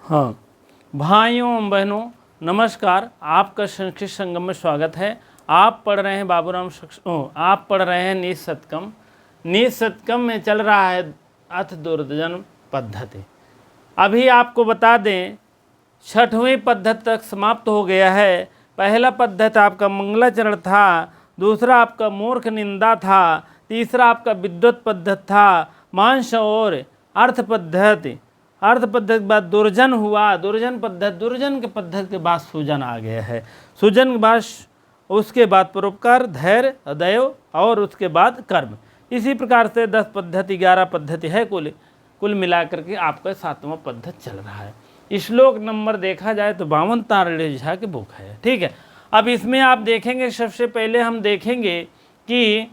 हाँ भाइयों एवं बहनों नमस्कार, आपका संस्कृत संगम में स्वागत है। आप पढ़ रहे हैं आप पढ़ रहे हैं नीच शतकम। नीच शतकम में चल रहा है अथ दुर्जन पद्धति। अभी आपको बता दें 6वीं पद्धति तक समाप्त हो गया है। पहला पद्धति आपका मंगलाचरण था, दूसरा आपका मूर्ख निंदा था, तीसरा आपका विद्वत पद्धति था, मांस और अर्थ पद्धति। अर्थ पद्धति के बाद दुर्जन हुआ, दुर्जन पद्धति, दुर्जन के पद्धति के बाद सुजन आ गया है। सुजन के बाद उसके बाद परोपकार, धैर्य, अदैव और उसके बाद कर्म। इसी प्रकार से 10 पद्धति 11 पद्धति है कुल मिलाकर के आपका 7वां पद्धति चल रहा है। श्लोक नंबर देखा जाए तो 52 तारड़े झा की बुक है। ठीक है, अब इसमें आप देखेंगे सबसे पहले हम देखेंगे कि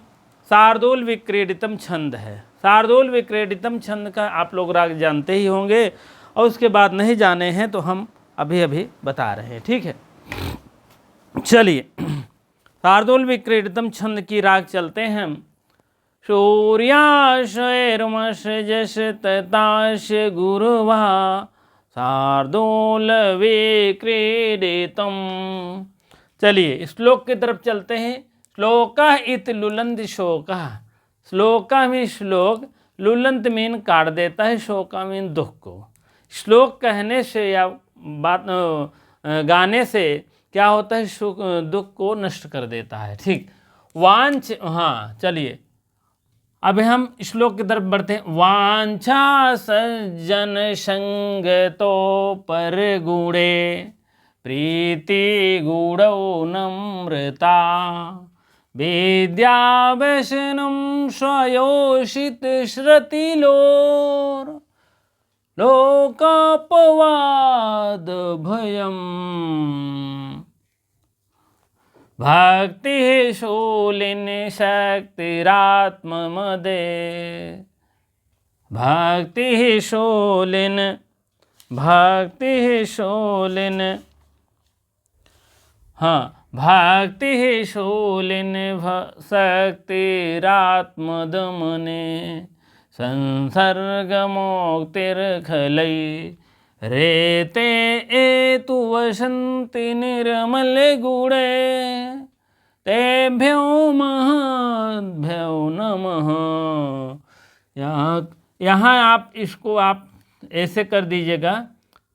शार्दूल विक्रीडितम छंद है। शार्दूल विक्रीडितम छंद का आप लोग राग जानते ही होंगे और उसके बाद नहीं जाने हैं तो हम अभी बता रहे हैं। ठीक है, चलिए शार्दूल विक्रीडितम छंद की राग चलते हैं हम। सूर्याशयर्मश जश तताश गुरुवा शार्दूल विक्रीडितम। चलिए श्लोक की तरफ चलते हैं। श्लोका इत लुलंत शोका। श्लोका में श्लोक, लुलंत मीन काट देता है, शोका मीन दुख को। श्लोक कहने से या बात गाने से क्या होता है, दुख को नष्ट कर देता है। ठीक, वांछ, हाँ चलिए अब हम श्लोक की तरफ बढ़ते हैं। वांछा सज्जन संग तो पर गुणे प्रीति गुणौ नम्रता विद्या व्यसनम स्वयोषित श्रुतिलोर लोकापवाद भयम भक्ति शूलिन शक्तिरात्ममदे। भक्ति शूलिन हाँ भक्ति शूलिन शक्तिरात्मदमने संसर्गमोक्तिर्खलै रेते एतु वसन्ति निर्मल गुणे तेभ्यो महद्भ्यो नमः। यहाँ आप इसको आप ऐसे कर दीजिएगा,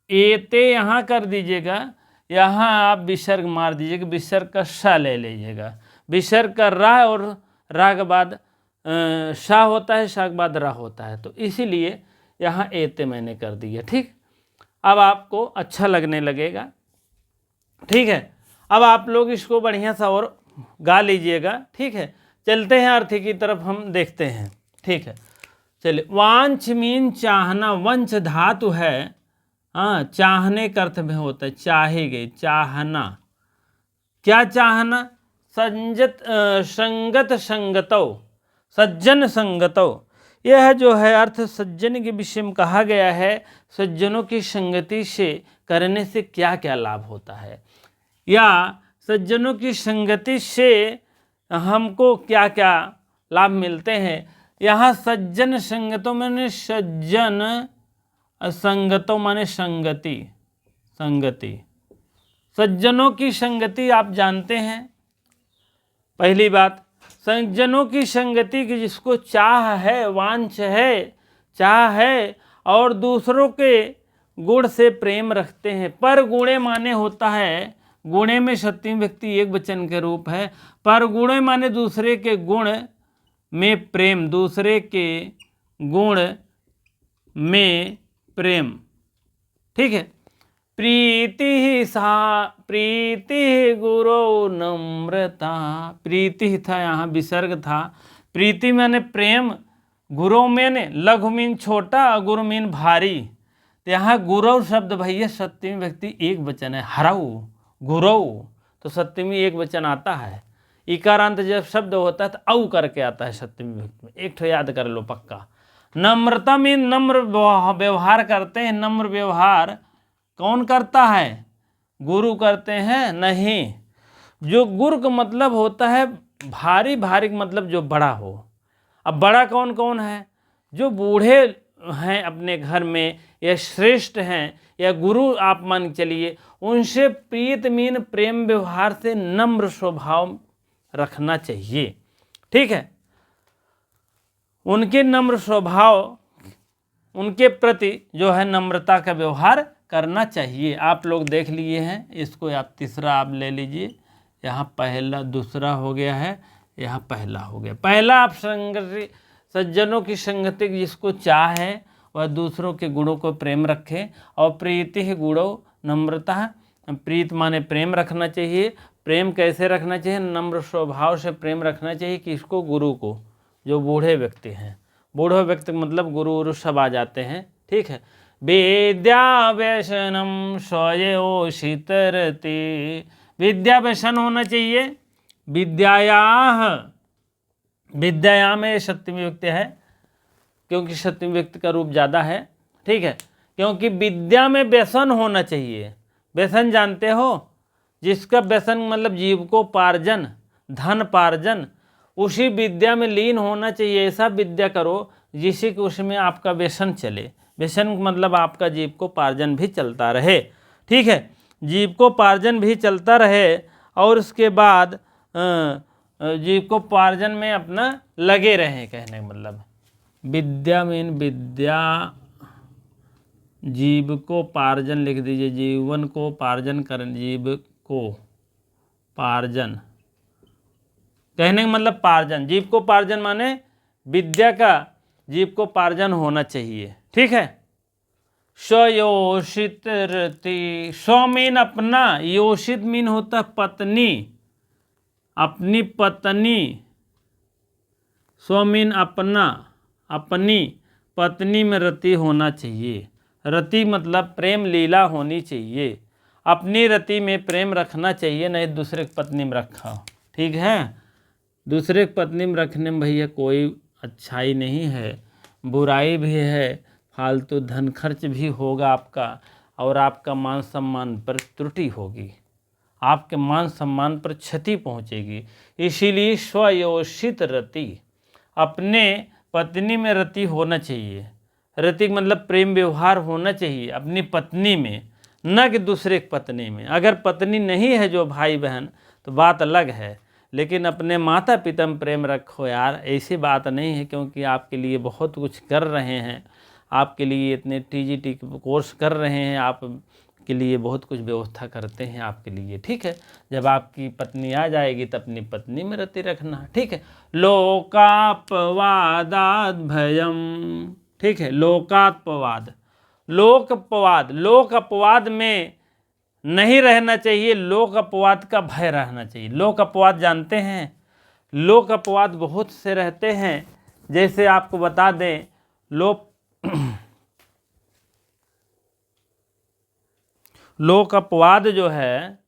एते यहाँ कर दीजिएगा, यहाँ आप विसर्ग मार दीजिएगा, विसर्ग का सा ले लीजिएगा। विसर्ग का रा और रा के बाद सा होता है, सा के बाद रा होता है, तो इसीलिए यहाँ एते मैंने कर दिया। ठीक, अब आपको अच्छा लगने लगेगा। ठीक है, अब आप लोग इसको बढ़िया सा और गा लीजिएगा। ठीक है, चलते हैं अर्थ की तरफ हम देखते हैं। ठीक है, चलिए। वांछ मीन चाहना, वंच धातु है, हाँ चाहने का अर्थ में होता है, चाहे गए, चाहना। क्या चाहना? संगत संगतौ, सज्जन संगतौ। यह जो है अर्थ सज्जन के विषय में कहा गया है। सज्जनों की संगति से करने से क्या क्या लाभ होता है, या सज्जनों की संगति से हमको क्या क्या लाभ मिलते हैं। यहाँ सज्जन संगतों माने सज्जन, संगतों माने संगति। सज्जनों की संगति आप जानते हैं। पहली बात, सज्जनों की संगति की जिसको चाह है, वांछ है, चाह है और दूसरों के गुण से प्रेम रखते हैं। पर गुणे माने होता है, गुणे में सप्तमी व्यक्ति एक वचन के रूप है। पर गुणे माने दूसरे के गुण में प्रेम, दूसरे के गुण में प्रेम। ठीक है, प्रीति गुरु नम्रता। प्रीति था, यहाँ विसर्ग था। प्रीति माने प्रेम, गुरु मैंने लघु मीन छोटा, गुरु मीन भारी। तो यहाँ गुरु शब्द भैया सप्तमी व्यक्ति एक वचन है। हरऊ गुरु तो सप्तमी एक वचन आता है। इकारांत जब शब्द होता है तो औ करके आता है सप्तमी व्यक्ति में। एक ठो याद कर लो पक्का। नम्रता मीन नम्र व्यवहार करते हैं। नम्र व्यवहार कौन करता है? गुरु करते हैं? नहीं, जो गुरु का मतलब होता है भारी, भारी का मतलब जो बड़ा हो। अब बड़ा कौन कौन है? जो बूढ़े हैं अपने घर में या श्रेष्ठ हैं या गुरु आप मान के चलिए, उनसे प्रीत मीन प्रेम व्यवहार से नम्र स्वभाव रखना चाहिए। ठीक है, उनके नम्र स्वभाव, उनके प्रति जो है नम्रता का व्यवहार करना चाहिए। आप लोग देख लिए हैं, इसको आप तीसरा आप ले लीजिए। यहाँ पहला दूसरा हो गया है, यहाँ पहला हो गया। पहला आप संगति, सज्जनों की संगति जिसको चाह है वह दूसरों के गुणों को प्रेम रखे। और प्रीति ही गुणों नम्रता, प्रीत माने प्रेम रखना चाहिए। प्रेम कैसे रखना चाहिए? नम्र स्वभाव से प्रेम रखना चाहिए। किसको? गुरु को। जो बूढ़े व्यक्ति हैं, बूढ़े व्यक्ति मतलब गुरु उरु सब आ जाते हैं। ठीक है। विद्या व्यसनम स्वयोषितरति, विद्या व्यसन होना चाहिए। विद्याया में सप्तमी व्यक्ति है, क्योंकि सप्तमी व्यक्ति का रूप ज़्यादा है। ठीक है, क्योंकि विद्या में व्यसन होना चाहिए। व्यसन जानते हो? जिसका व्यसन मतलब जीविकोपार्जन, धन पार्जन, उसी विद्या में लीन होना चाहिए। ऐसा विद्या करो जिससे कि उसमें आपका व्यसन चले। व्यसन मतलब आपका जीविकोपार्जन भी चलता रहे। ठीक है, जीविकोपार्जन भी चलता रहे और उसके बाद जीविकोपार्जन में अपना लगे रहें। कहने का मतलब विद्या मीन विद्या, जीविकोपार्जन लिख दीजिए, जीवन को पार्जन कर, जीविकोपार्जन कहने का मतलब पार्जन। जीविकोपार्जन माने विद्या का जीविकोपार्जन होना चाहिए। ठीक है। स्वयोषित रति, स्व मीन अपना, योषित मीन होता पत्नी, अपनी पत्नी। स्व मीन अपना, अपनी पत्नी में रति होना चाहिए। रति मतलब प्रेम लीला होनी चाहिए। अपनी रति में प्रेम रखना चाहिए, नहीं दूसरे की पत्नी में रखा। ठीक है, दूसरे की पत्नी में रखने में भैया कोई अच्छाई नहीं है, बुराई भी है, फालतू धन खर्च भी होगा आपका, और आपका मान सम्मान पर त्रुटि होगी, आपके मान सम्मान पर क्षति पहुंचेगी। इसीलिए स्वयोषित रति, अपने पत्नी में रति होना चाहिए। रति मतलब प्रेम व्यवहार होना चाहिए अपनी पत्नी में, न कि दूसरे की पत्नी में। अगर पत्नी नहीं है जो भाई बहन तो बात अलग है, लेकिन अपने माता पिता में प्रेम रखो यार। ऐसी बात नहीं है, क्योंकि आपके लिए बहुत कुछ कर रहे हैं, आपके लिए इतने TGT कोर्स कर रहे हैं, आप के लिए बहुत कुछ व्यवस्था करते हैं आपके लिए। ठीक है, जब आपकी पत्नी आ जाएगी तो अपनी पत्नी में रति रखना। ठीक है। लोकापवादाद भयम, ठीक है, लोकापवाद, लोकअपवाद, लोक अपवाद में नहीं रहना चाहिए, लोक अपवाद का भय रहना चाहिए। लोक अपवाद जानते हैं? लोक अपवाद बहुत से रहते हैं। जैसे आपको बता दें, लोक अपवाद जो है,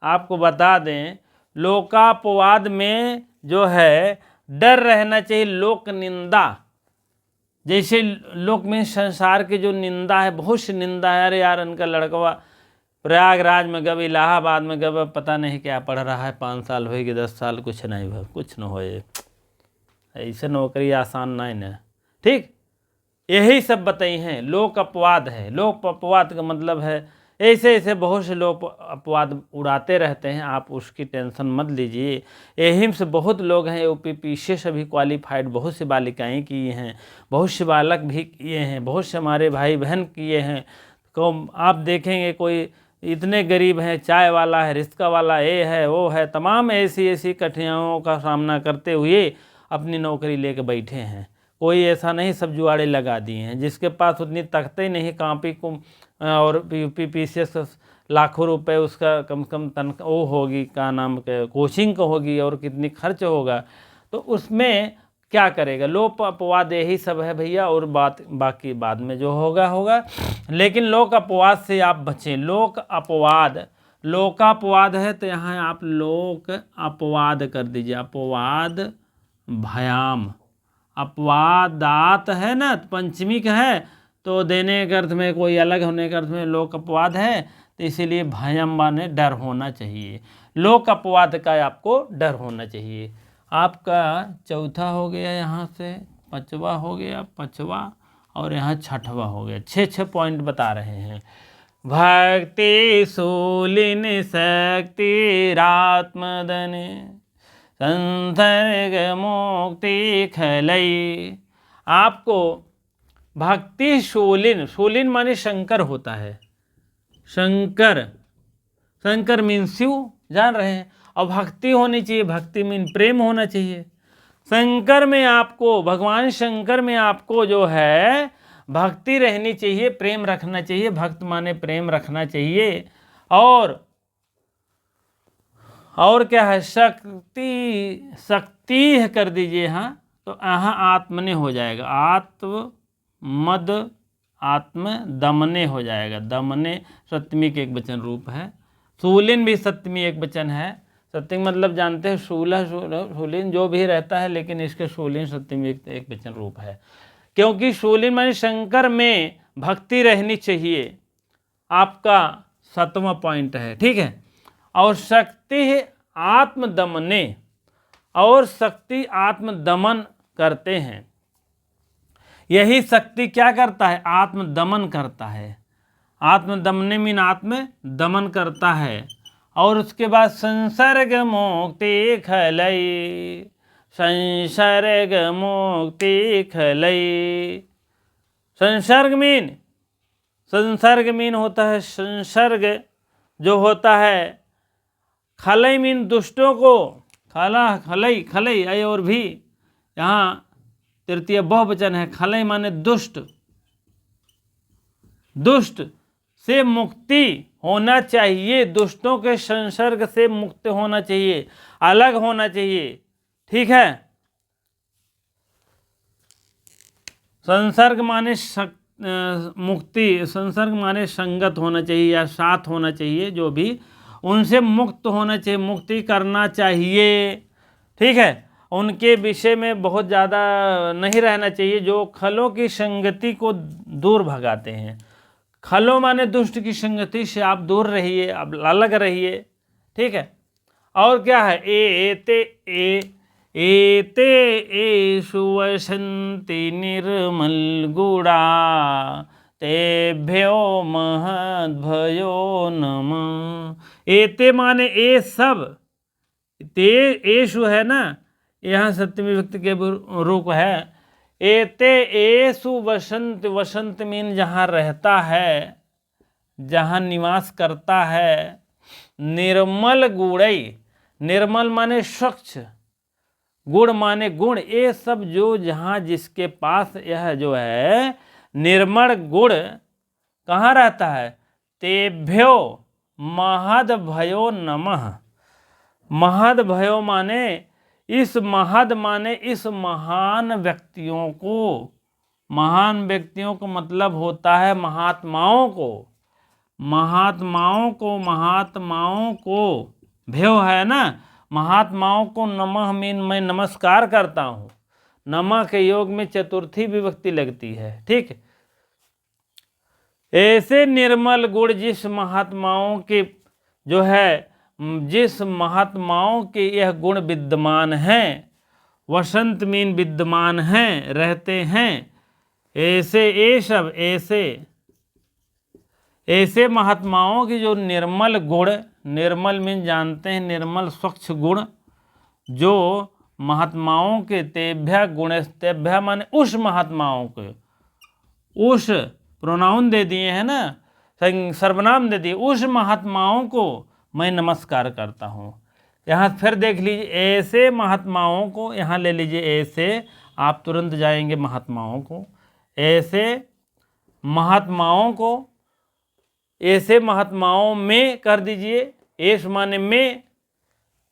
आपको बता दें, लोकापवाद में जो है डर रहना चाहिए। लोक निंदा, जैसे लोक में संसार की जो निंदा है, बहुत सी निंदा है। अरे यार इनका लड़कवा प्रयागराज में गए, इलाहाबाद में गए, पता नहीं क्या पढ़ रहा है, 5 साल होएगी, 10 साल, कुछ नहीं भाई, कुछ न होए, ऐसे नौकरी आसान नहीं न। ठीक, यही सब बताई हैं। लोक अपवाद है। लोक अपवाद का मतलब है ऐसे ऐसे बहुत से लोग अपवाद उड़ाते रहते हैं, आप उसकी टेंशन मत लीजिए। यही से बहुत लोग हैं UPPC से भी क्वालिफाइड, बहुत सी बालिकाएं किए हैं, बहुत से बालक भी किए हैं, बहुत से हमारे भाई बहन किए हैं। तो आप देखेंगे कोई इतने गरीब हैं, चाय वाला है, रिक्शा वाला, ये है वो है, तमाम ऐसी ऐसी कठिनाइयों का सामना करते हुए अपनी नौकरी लेके बैठे हैं। कोई ऐसा नहीं सब जुआड़े लगा दिए हैं। जिसके पास उतनी तख्ते नहीं, कापी को और UPPC लाखों रुपए उसका कम से कम तनख्वाह वो होगी, क्या नाम के कोचिंग का होगी, और कितनी खर्च होगा, तो उसमें क्या करेगा। लोक अपवाद यही सब है भैया, और बाकी बाद में जो होगा होगा। लेकिन लोक अपवाद से आप बचें। लोक अपवाद, लोकापवाद है तो यहाँ आप लोक अपवाद कर दीजिए। अपवाद भयाम, अपवादात है ना, पंचमी का है, तो देने के अर्थ में कोई अलग होने के अर्थ में लोक अपवाद है, तो इसीलिए भयम माने डर होना चाहिए। लोक अपवाद का आपको डर होना चाहिए। आपका चौथा हो गया, यहाँ से 5वां हो गया, 5वां और यहाँ छठवा हो गया। 6 पॉइंट बता रहे हैं। भक्ति शूलिन शक्ति रात्मदन संसर्ग मुक्ति खलई। आपको भक्ति शूलिन, शूलिन माने शंकर होता है, शंकर, शंकर मीन शिव, जान रहे हैं। और भक्ति होनी चाहिए, भक्ति मीन प्रेम होना चाहिए। शंकर में आपको, भगवान शंकर में आपको जो है भक्ति रहनी चाहिए, प्रेम रखना चाहिए। भक्त माने प्रेम रखना चाहिए। और क्या है, शक्ति, शक्ति है कर दीजिए यहाँ, तो यहाँ आत्मने हो जाएगा, आत्मद आत्म दमने हो जाएगा। दमने सप्तमी के एक वचन रूप है। शूलिन भी सप्तमी एक वचन है। सप्तमी मतलब जानते हैं शूला, शूलिन जो भी रहता है, लेकिन इसके शूलिन सप्तमी एक वचन रूप है। क्योंकि शूलिन माने शंकर में भक्ति रहनी चाहिए, आपका 7वां पॉइंट है, ठीक है। और शक्ति है आत्मदमने, और शक्ति आत्मदमन करते हैं। यही शक्ति क्या करता है, आत्मदमन करता है। आत्मदमने मीन आत्मदमन करता है। और उसके बाद संसर्ग मुक्ति खलई, संसर्ग मुक्ति खलई। संसर्ग मीन होता है, संसर्ग जो होता है, खलई मीन दुष्टों को, खलई, खलई आई और भी यहाँ तृतीय बहुवचन है। खलई माने दुष्ट, दुष्ट से मुक्ति होना चाहिए, दुष्टों के संसर्ग से मुक्त होना चाहिए, अलग होना चाहिए, ठीक है। संसर्ग माने मुक्ति, संसर्ग माने संगत होना चाहिए या साथ होना चाहिए, जो भी उनसे मुक्त होना चाहिए, मुक्ति करना चाहिए, ठीक है। उनके विषय में बहुत ज़्यादा नहीं रहना चाहिए, जो खलों की संगति को दूर भगाते हैं। खलो माने दुष्ट की संगति से आप दूर रहिए, आप अलग रहिए, ठीक है। और क्या है, एते एषु वसन्ति निर्मल गुणा तेभ्यो महद्भयो नमः। एते माने ए सब, ते एषु है ना, यहाँ सप्तमी विभक्ति के रूप है। एते एषु वसंत, वसंत मीन जहाँ रहता है, जहाँ निवास करता है। निर्मल गुणई, निर्मल माने स्वच्छ, गुण माने गुण, ये सब जो जहाँ जिसके पास यह जो है निर्मल गुण कहाँ रहता है। तेभ्यो महद भयो नमः। महद भयो माने इस, महद माने इस महान व्यक्तियों को, महान व्यक्तियों को मतलब होता है महात्माओं को, महात्माओं को, महात्माओं को, भयो है ना, महात्माओं को नमः मीन मैं नमस्कार करता हूँ। नमः के योग में चतुर्थी विभक्ति लगती है, ठीक। ऐसे निर्मल गुण जिस महात्माओं के जो है, जिस महात्माओं के यह गुण विद्यमान हैं, वसंत मीन विद्यमान हैं, रहते हैं, ऐसे ये सब ऐसे महात्माओं की जो निर्मल गुण, निर्मल मीन जानते हैं निर्मल स्वच्छ गुण, जो महात्माओं के तेभ्या गुण, तेभ्या माने उस महात्माओं के, उस प्रोनाउन दे दिए हैं ना, सर्वनाम दे दिए, उस महात्माओं को मैं नमस्कार करता हूँ। यहाँ फिर देख लीजिए, ऐसे महात्माओं को, यहाँ ले लीजिए ऐसे, आप तुरंत जाएंगे महात्माओं को, ऐसे महात्माओं को, ऐसे महात्माओं में कर दीजिए, ऐश माने में,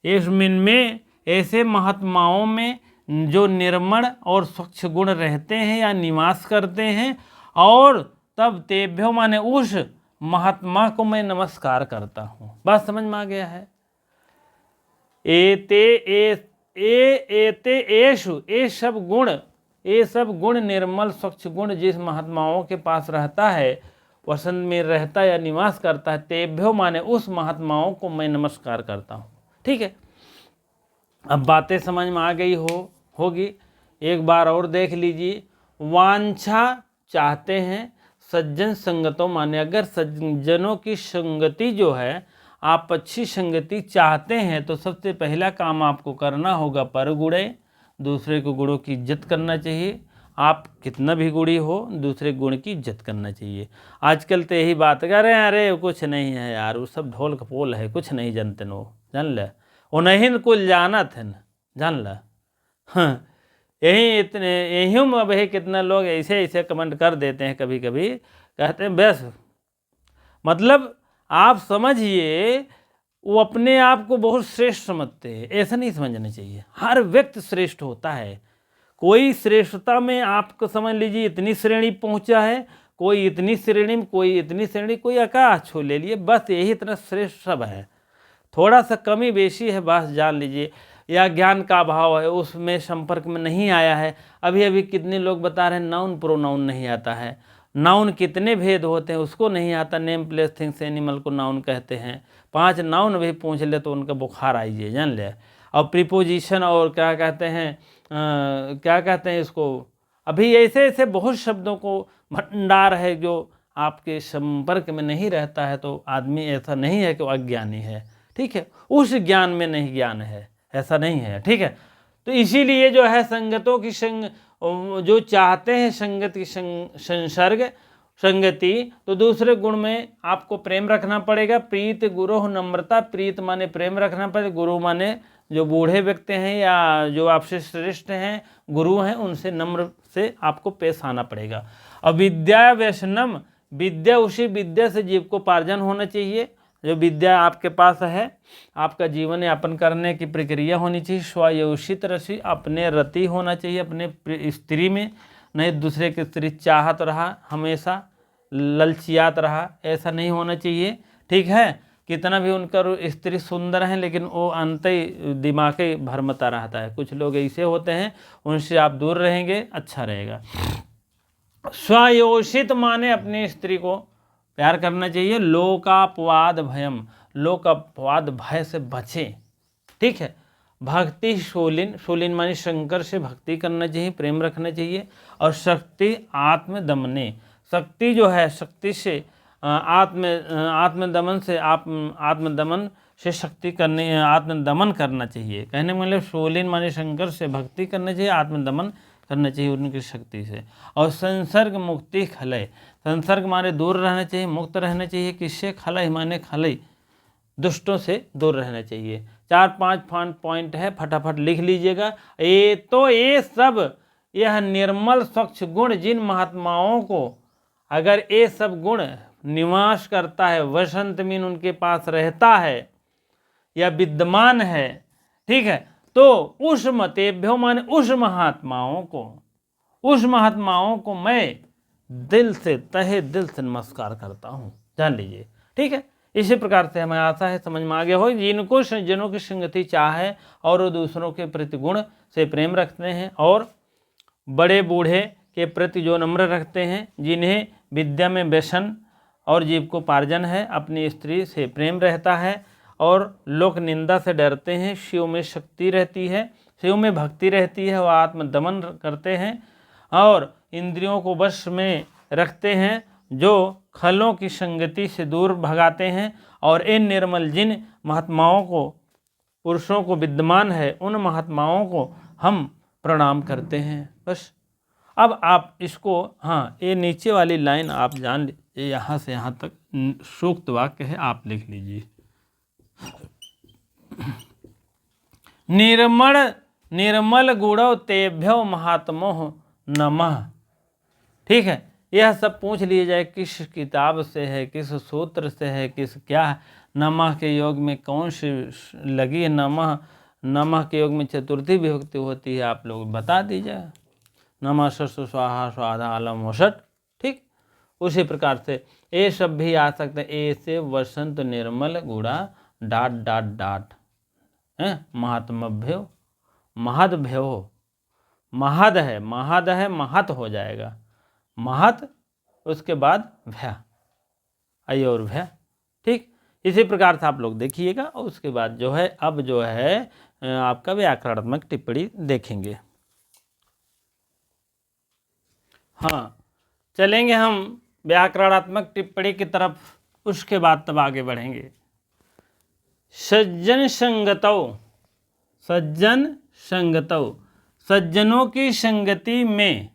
ऐश मीन में, ऐसे महात्माओं में जो निर्मल और स्वच्छ गुण रहते हैं या निवास करते हैं। और तब तेभ्यो माने उस महात्मा को मैं नमस्कार करता हूँ। बात समझ में आ गया है। एते एषु, ये सब गुण निर्मल स्वच्छ गुण जिस महात्माओं के पास रहता है, वसंत में रहता या निवास करता है, तेभ्यो माने उस महात्माओं को मैं नमस्कार करता हूँ, ठीक है। अब बातें समझ में आ गई होगी। एक बार और देख लीजिए। वांछा चाहते हैं सज्जन संगतों माने, अगर सज्जनों की संगति जो है, आप अच्छी संगति चाहते हैं तो सबसे पहला काम आपको करना होगा पर गुणे, दूसरे को गुणों की इज्जत करना चाहिए। आप कितना भी गुणी हो, दूसरे गुण की इज्जत करना चाहिए। आजकल तो यही बात कर रहे हैं, अरे कुछ नहीं है यार, वो सब ढोल कपोल है, कुछ नहीं जानते नो, जान ल वो नहीं कुल जानत है न, जान ल। हाँ, यही इतने यही अब है, कितना लोग ऐसे ऐसे कमेंट कर देते हैं, कभी कभी कहते हैं बस, मतलब आप समझिए वो अपने आप को बहुत श्रेष्ठ समझते हैं। ऐसा नहीं समझना चाहिए, हर व्यक्ति श्रेष्ठ होता है। कोई श्रेष्ठता में आपको समझ लीजिए इतनी श्रेणी पहुंचा है, कोई इतनी श्रेणी में, कोई इतनी श्रेणी, कोई आकाश छू ले लिए, बस यही इतना श्रेष्ठ सब है। थोड़ा सा कमी बेशी है बस जान लीजिए, या ज्ञान का अभाव है, उसमें संपर्क में नहीं आया है। अभी अभी कितने लोग बता रहे हैं नाउन प्रोनाउन नहीं आता है, नाउन कितने भेद होते हैं उसको नहीं आता। नेम प्लेस थिंग्स एनिमल को नाउन कहते हैं, 5 नाउन भी पूछ ले तो उनका बुखार आइए, जान ले। और प्रीपोजिशन और क्या कहते हैं, क्या कहते हैं इसको, अभी ऐसे ऐसे बहुत शब्दों को भंडार है जो आपके संपर्क में नहीं रहता है, तो आदमी ऐसा नहीं है कि वो अज्ञानी है, ठीक है, उस ज्ञान में नहीं ज्ञान है, ऐसा नहीं है, ठीक है। तो इसीलिए जो है संगतों की जो चाहते हैं संगत की संसर्ग संगति, तो दूसरे गुण में आपको प्रेम रखना पड़ेगा। प्रीत गुरु नम्रता, प्रीत माने प्रेम रखना पड़ेगा, गुरु माने जो बूढ़े व्यक्ति हैं या जो आपसे श्रेष्ठ हैं, गुरु हैं, उनसे नम्र से आपको पेश आना पड़ेगा। और विद्या व्यसनम, विद्या उसी विद्या से जीव को पार्जन होना चाहिए। जो विद्या आपके पास है, आपका जीवन यापन करने की प्रक्रिया होनी चाहिए, स्वयोषित रसी, अपने रति होना चाहिए अपने स्त्री में, नहीं दूसरे की स्त्री चाहत रहा, हमेशा ललचियात रहा, ऐसा नहीं होना चाहिए, ठीक है। कितना भी उनका स्त्री सुंदर है लेकिन वो अंत दिमाग ही भरमता रहता है, कुछ लोग ऐसे होते हैं, उनसे आप दूर रहेंगे अच्छा रहेगा। स्वयोषित माने अपनी स्त्री को प्यार करना चाहिए। लोकापवाद भयम, लोकापवाद भय से बचें, ठीक है। भक्ति शूलिन, शूलिन माने शंकर से भक्ति करना चाहिए, प्रेम रखना चाहिए। और शक्ति आत्मदमने, शक्ति जो है शक्ति से आत्मदमन से, आत्मदमन से शक्ति करने, आत्मदमन करना चाहिए। कहने मतलब शूलिन माने शंकर से भक्ति करना चाहिए, आत्मदमन करना चाहिए उनकी शक्ति से। और संसर्ग मुक्ति खलय, संसर्ग माने दूर रहना चाहिए, मुक्त रहना चाहिए। किससे? खलय माने खलय, दुष्टों से दूर रहना चाहिए। 4-5 पॉइंट है, फटाफट लिख लीजिएगा। ये सब यह निर्मल स्वच्छ गुण जिन महात्माओं को अगर ये सब गुण निवास करता है, वसंत मीन उनके पास रहता है या विद्यमान है, ठीक है, तो उस मतेभ्यो माने उस महात्माओं को मैं दिल से, तहे दिल से नमस्कार करता हूँ, जान लीजिए, ठीक है। इसी प्रकार से हमें आशा है समझ में आ गया हो। जिनको जनों की संगति चाहे और वो दूसरों के प्रति गुण से प्रेम रखते हैं, और बड़े बूढ़े के प्रति जो नम्र रखते हैं, जिन्हें विद्या में व्यसन और जीव को पार्जन है, अपनी स्त्री से प्रेम रहता है, और लोक निंदा से डरते हैं, शिव में शक्ति रहती है, शिव में भक्ति रहती है, वह आत्मदमन करते हैं और इंद्रियों को वश में रखते हैं, जो खलों की संगति से दूर भगाते हैं। और इन निर्मल जिन महात्माओं को, पुरुषों को विद्यमान है, उन महात्माओं को हम प्रणाम करते हैं। बस अब आप इसको, हाँ, ये नीचे वाली लाइन आप जान लीजिए, यहाँ से यहाँ तक सूक्त वाक्य है, आप लिख लीजिए। निर्मल गुणो तेभ्यो महात्मो नमः, ठीक है। यह सब पूछ लिया जाए किस किताब से है, किस सूत्र से है, किस क्या है। नमः के योग में कौन सी लगी है? नमः के योग में चतुर्थी विभक्ति होती है, आप लोग बता दीजिए। नमः सस्व स्वाहा स्वाधा आलम वसट, ठीक। उसी प्रकार से ये सब भी आ सकते हैं। ए से वसंत निर्मल गुड़ा डाट महात्मभ्यो, महदभ्यो, महद है महत हो जाएगा, महत, उसके बाद भय, अय और भय, ठीक। इसी प्रकार से आप लोग देखिएगा। और उसके बाद जो है, अब जो है आपका व्याकरणात्मक टिप्पणी देखेंगे। हाँ, चलेंगे हम व्याकरणात्मक टिप्पणी की तरफ, उसके बाद तब आगे बढ़ेंगे। सज्जन संगतौ, सज्जन संगतौ, सज्जनों की संगति में,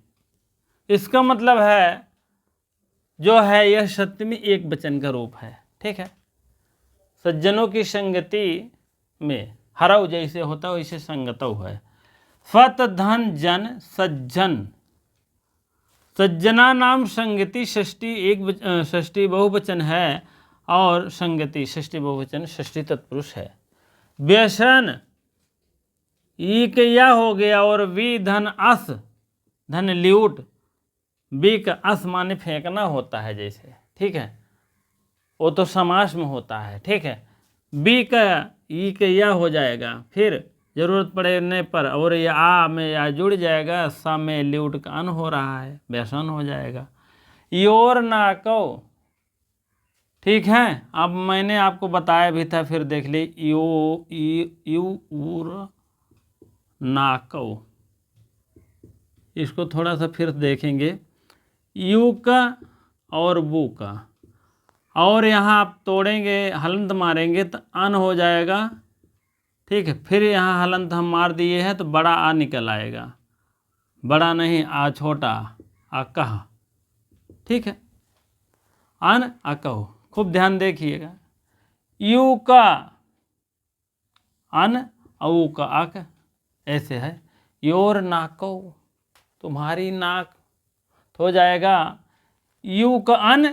इसका मतलब है जो है यह सप्तमी एक वचन का रूप है। ठीक है, सज्जनों की संगति में, हरऊ जैसे होता है वैसे संगतौ है। फत धन जन सज्जन, सज्जना नाम संगति षष्ठी षष्ठी बहुवचन है और संगति षष्ठी बहुवचन षष्ठी तत्पुरुष है। व्यसन ईक या हो गया और वी धन अस, धन ल्यूट, बी का अस माने फेंकना होता है जैसे। ठीक है, वो तो समास में होता है। ठीक है, बी का ई का या हो जाएगा, फिर जरूरत पड़ने पर और ये आ में या जुड़ जाएगा, सा में ल्यूट का अन हो रहा है, व्यसन हो जाएगा। योर नाको, ठीक है, अब मैंने आपको बताया भी था, फिर देख ली। यू उर नाको, इसको थोड़ा सा फिर देखेंगे। यू का और बू का, और यहाँ आप तोड़ेंगे, हलंत मारेंगे तो अन हो जाएगा। ठीक है, फिर यहाँ हलंत हम मार दिए हैं तो बड़ा आ निकल आएगा, बड़ा नहीं आ छोटा, आ कहा। ठीक है, अन अकहो, खूब ध्यान देखिएगा। यू का अन, औ का अक, ऐसे है। योर नाको, तुम्हारी नाक, तो हो जाएगा यू का अन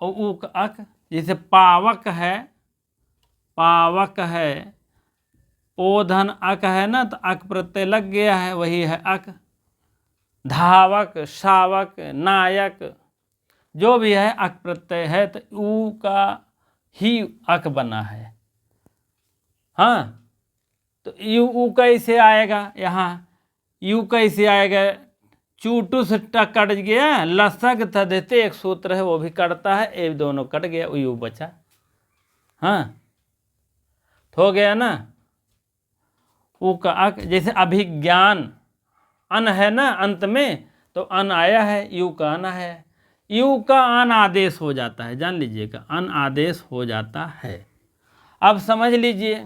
और ऊ का अक। जैसे पावक है, पावक है, ओ धन अक है ना, तो अक प्रत्यय लग गया है, वही है अक। धावक, शावक, नायक, जो भी है अक प्रत्यय है, तो ऊ का ही अक बना है। हाँ, तो यू ऊ कैसे आएगा, यहाँ यू कैसे आएगा, चूटू से टक कट गया, लसक था देते एक सूत्र है वो भी कटता है, ए दोनों कट गया, यू बचा। हाँ, तो हो गया ना। ऊ का अक, जैसे अभिज्ञान, अन है ना अंत में, तो अन आया है, यू का अन है। यू का अन आदेश हो जाता है, जान लीजिएगा, अन आदेश हो जाता है। अब समझ लीजिए,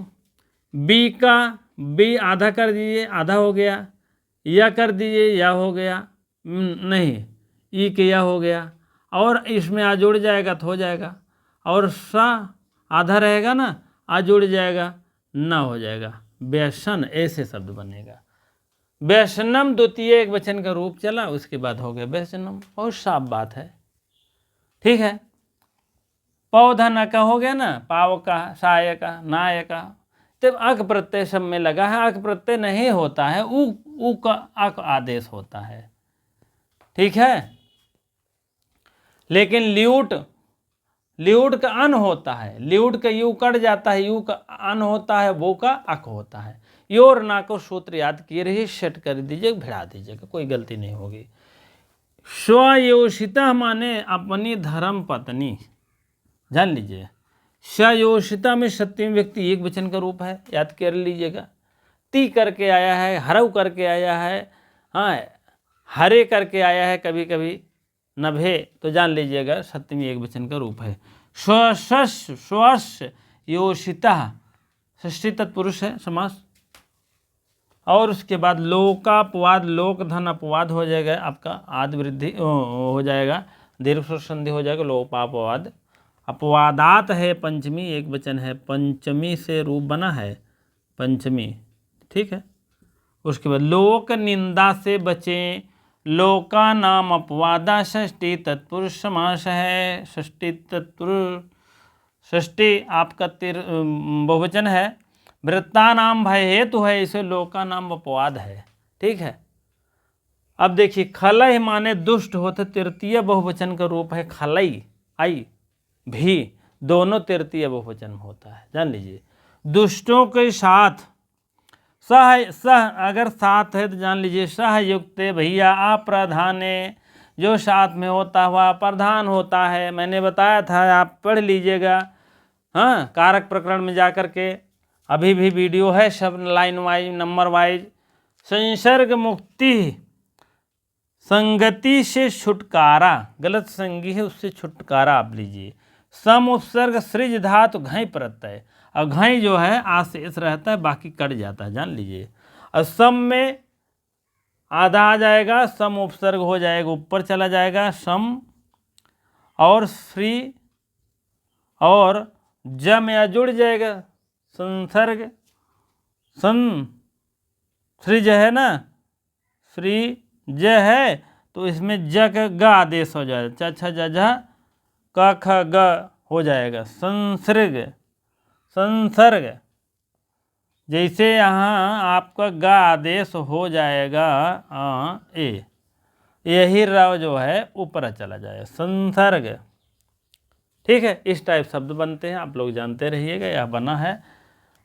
बी का बी आधा कर दीजिए, आधा हो गया, या कर दीजिए, या हो गया, नहीं, ई के या हो गया, और इसमें आ जुड़ जाएगा तो हो जाएगा, और सा आधा रहेगा ना, आ जुड़ जाएगा, ना हो जाएगा, व्यसन, ऐसे शब्द बनेगा। व्यसनम द्वितीय एक वचन का रूप चला, उसके बाद हो गया व्यसनम, बहुत साफ बात है। ठीक है, पौधा न का हो गया ना, पाव का, साय का, नाय का, तब अक प्रत्यय सब में लगा है, अक प्रत्यय नहीं होता है, ऊ का अक आदेश होता है। ठीक है, लेकिन ल्यूट का अन होता है, ल्यूट का यू कट जाता है, यू का अन होता है, वो का अक होता है। योर ना को सूत्र याद किए रहिए, सेट कर दीजिए, भिड़ा दीजिएगा, कोई गलती नहीं होगी। स्वयोषिता माने अपनी धर्म पत्नी, जान लीजिए। स्वयोषिता में सत्यम व्यक्ति एक वचन का रूप है, याद कर लीजिएगा। ती करके आया है, हरव करके आया है, हाँ, हरे करके आया है कभी कभी, नभे, तो जान लीजिएगा सप्तमी एक वचन का रूप है। स्वस्य योषिता षष्ठी तत्पुरुष है समास। और उसके बाद लोकापवाद, लोक धन अपवाद हो जाएगा, आपका आदि वृद्धि हो जाएगा, दीर्घ संधि हो जाएगा, लोपापवाद। अपवादात है पंचमी एक वचन है, पंचमी से रूप बना है पंचमी। ठीक है, उसके बाद लोक निंदा से बचें, लोका नाम अपवादा षष्ठी तत्पुरुष समास है। षष्ठी तत्पुरुष, षष्ठी आपका बहुवचन है, वृत्ता नाम भय हेतु है, इसे लोका नाम अपवाद है। ठीक है, अब देखिए, खलय माने दुष्ट होते, तृतीय बहुवचन का रूप है खलई, आई भी, दोनों तृतीय बहुवचन में होता है, जान लीजिए। दुष्टों के साथ, सह अगर साथ है तो जान लीजिए सहयुक्त भैया, अप्रधाने, जो साथ में होता हुआ प्रधान होता है। मैंने बताया था, आप पढ़ लीजिएगा, हाँ, कारक प्रकरण में जाकर के, अभी भी वीडियो है, सब लाइन वाइज नंबर वाइज। संसर्ग मुक्ति, संगति से छुटकारा, गलत संगी है उससे छुटकारा आप लीजिए। सम उपसर्ग सृज धातु घई प्रत्यय, और घई जो है आ शेष रहता है, बाकी कट जाता है, जान लीजिए। और सम में आधा आ जाएगा, सम उपसर्ग हो जाएगा, ऊपर चला जाएगा सम, और श्री और ज में आ जुड़ जाएगा संसर्ग, सन श्री ज है ना, श्री ज है तो इसमें ज का ग आदेश हो जाएगा, छ छ ज झ क ख ग हो जाएगा, संसर्ग, संसर्ग। जैसे यहाँ आपका ग आदेश हो जाएगा ए, यही रव जो है ऊपर चला जाएगा, संसर्ग। ठीक है, इस टाइप शब्द बनते हैं, आप लोग जानते रहिएगा, यह बना है।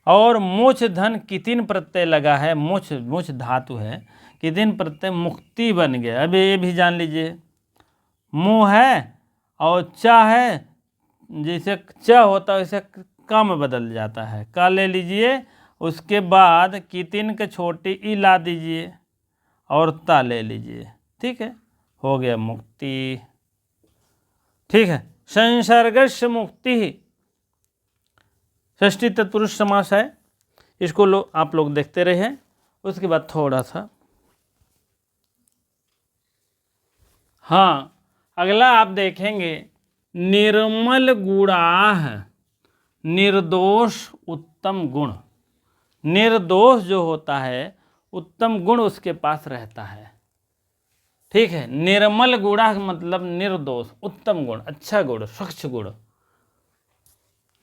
और मोछ धन कितिन प्रत्यय लगा है, मोछ मोछ धातु है, कितिन प्रत्यय मुक्ति बन गया। अब ये भी जान लीजिए, मुँह है और चा है, जैसे च होता है वैसे क में बदल जाता है, का ले लीजिए, उसके बाद कितिन के छोटी ई ला दीजिए और ता ले लीजिए। ठीक है, हो गया मुक्ति। ठीक है, संसर्गस्य मुक्ति षष्ठी तत्पुरुष समास है, इसको आप लोग देखते रहे। उसके बाद थोड़ा सा हाँ, अगला आप देखेंगे, निर्मल गुणाह, निर्दोष उत्तम गुण। निर्दोष जो होता है उत्तम गुण उसके पास रहता है। ठीक है, निर्मल गुणा मतलब निर्दोष, उत्तम गुण, अच्छा गुण, स्वच्छ गुण।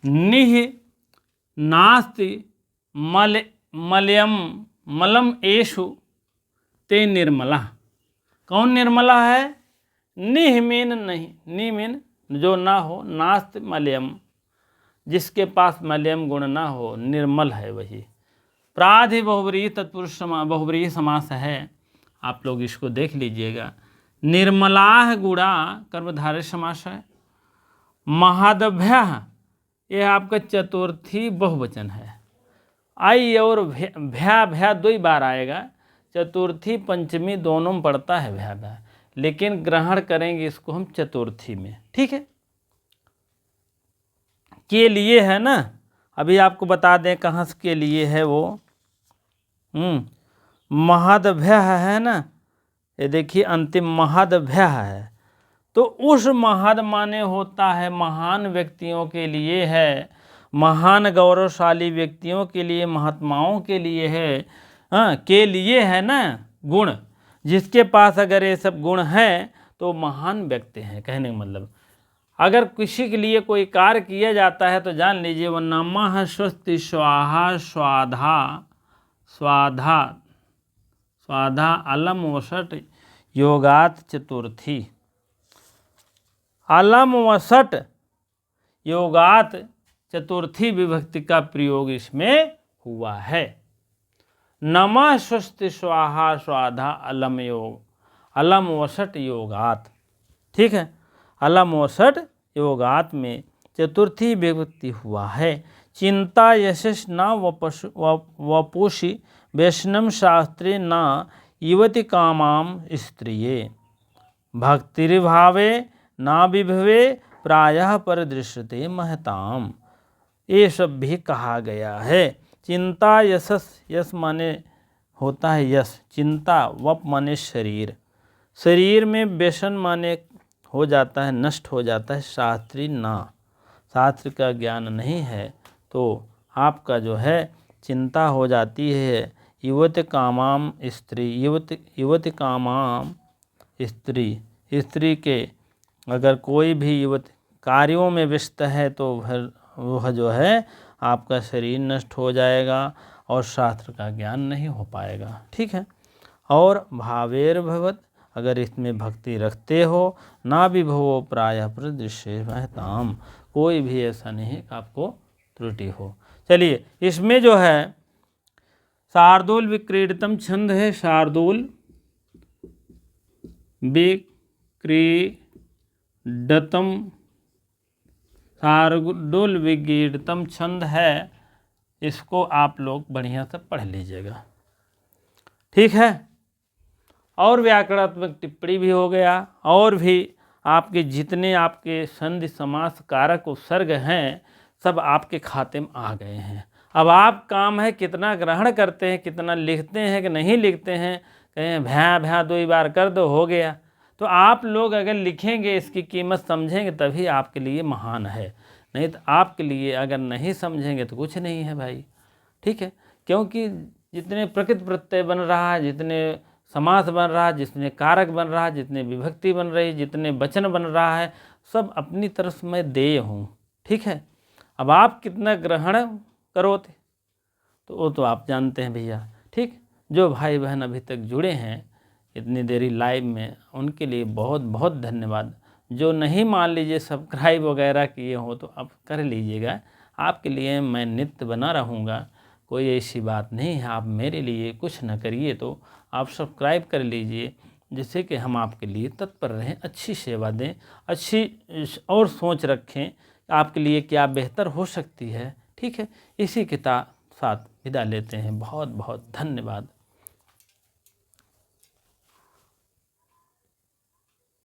निह नास्ति मलम एषु ते निर्मला। कौन निर्मला है? निह मीन नहीं, नि मीन जो ना हो, नास्ति मलयम जिसके पास मलयम गुण ना हो, निर्मल है वही। प्राधि बहुब्रीहि तत्पुरुष बहुब्रीहि समास है, आप लोग इसको देख लीजिएगा। निर्मलाह गुणा कर्मधारय समास है। महदभ्यः यह आपका चतुर्थी बहुवचन है। आई और भ्या भ्या दो ही बार आएगा, चतुर्थी पंचमी दोनों में पड़ता है भ्या भ्या, लेकिन ग्रहण करेंगे इसको हम चतुर्थी में। ठीक है, के लिए है ना, अभी आपको बता दें कहाँ से के लिए है वो। महदभ्य है ना, ये देखिए अंतिम महदभ्य है, तो उस महद माने होता है महान व्यक्तियों के लिए है, महान गौरवशाली व्यक्तियों के लिए, महात्माओं के लिए है। हाँ, के लिए है ना गुण, जिसके पास अगर ये सब गुण हैं तो महान व्यक्ति हैं। कहने का मतलब अगर किसी के लिए कोई कार्य किया जाता है तो जान लीजिए वह नमः स्वस्ति स्वाहा स्वाधा स्वाधा स्वाधा अलम वसट योगात चतुर्थी। अलम वसट योगात चतुर्थी विभक्ति का प्रयोग इसमें हुआ है। नमः स्वस्ति स्वाहा स्वाधा अलम योग, अलम वसट योगात। ठीक है, अलम वसट योगात में चतुर्थी विभक्ति हुआ है। चिंता यशस न वपुषि वैष्णव शास्त्रे न युवति कामाम स्त्रिये, भक्तिर्भावे ना विभवे प्रायः परिदृश्यते महताम। ये सब भी कहा गया है। चिंता यशस, यश माने होता है यश, चिंता वप माने शरीर, शरीर में व्यसन माने हो जाता है, नष्ट हो जाता है। शास्त्री ना, शास्त्र का ज्ञान नहीं है तो आपका जो है चिंता हो जाती है। युवति कामाम स्त्री, युवति कामाम स्त्री, स्त्री के अगर कोई भी युवती कार्यों में व्यस्त है तो वह जो है आपका शरीर नष्ट हो जाएगा और शास्त्र का ज्ञान नहीं हो पाएगा। ठीक है, और भावेर भवत, अगर इसमें भक्ति रखते हो, ना विभवो प्रायः परिदृश्य महताम, कोई भी ऐसा नहीं कि आपको त्रुटि हो। चलिए, इसमें जो है शार्दूल विक्रीडितम छंद है, शार्दूल विक्रीडितम, शार्दूल विक्रीडितम छंद है, इसको आप लोग बढ़िया से पढ़ लीजिएगा। ठीक है, और व्याकरणात्मक टिप्पणी भी हो गया, और भी आपके जितने आपके संधि समास कारक उपसर्ग हैं सब आपके खाते में आ गए हैं। अब आप काम है कितना ग्रहण करते हैं, कितना लिखते हैं कि नहीं लिखते हैं। कहें भैं भैं 2 बार कर दो हो गया। तो आप लोग अगर लिखेंगे, इसकी कीमत समझेंगे, तभी आपके लिए महान है। नहीं तो आपके लिए अगर नहीं समझेंगे तो कुछ नहीं है भाई। ठीक है, क्योंकि जितने प्रकृति प्रत्यय बन रहा है, जितने समास बन रहा है, जितने कारक बन रहा है, जितने विभक्ति बन रही, जितने वचन बन रहा है, सब अपनी तरफ से मैं देय हूँ। ठीक है, अब आप कितना ग्रहण करोगे तो वो तो आप जानते हैं भैया। ठीक, जो भाई बहन अभी तक जुड़े हैं इतनी देरी लाइव में, उनके लिए बहुत बहुत धन्यवाद। जो नहीं मान लीजिए सब्सक्राइब वगैरह किए हो तो आप कर लीजिएगा, आपके लिए मैं नित्य बना रहूँगा, कोई ऐसी बात नहीं है। आप मेरे लिए कुछ न करिए तो आप सब्सक्राइब कर लीजिए, जिससे कि हम आपके लिए तत्पर रहें, अच्छी सेवा दें, अच्छी और सोच रखें आपके लिए क्या बेहतर हो सकती है। ठीक है, इसी के साथ विदा लेते हैं। बहुत बहुत धन्यवाद।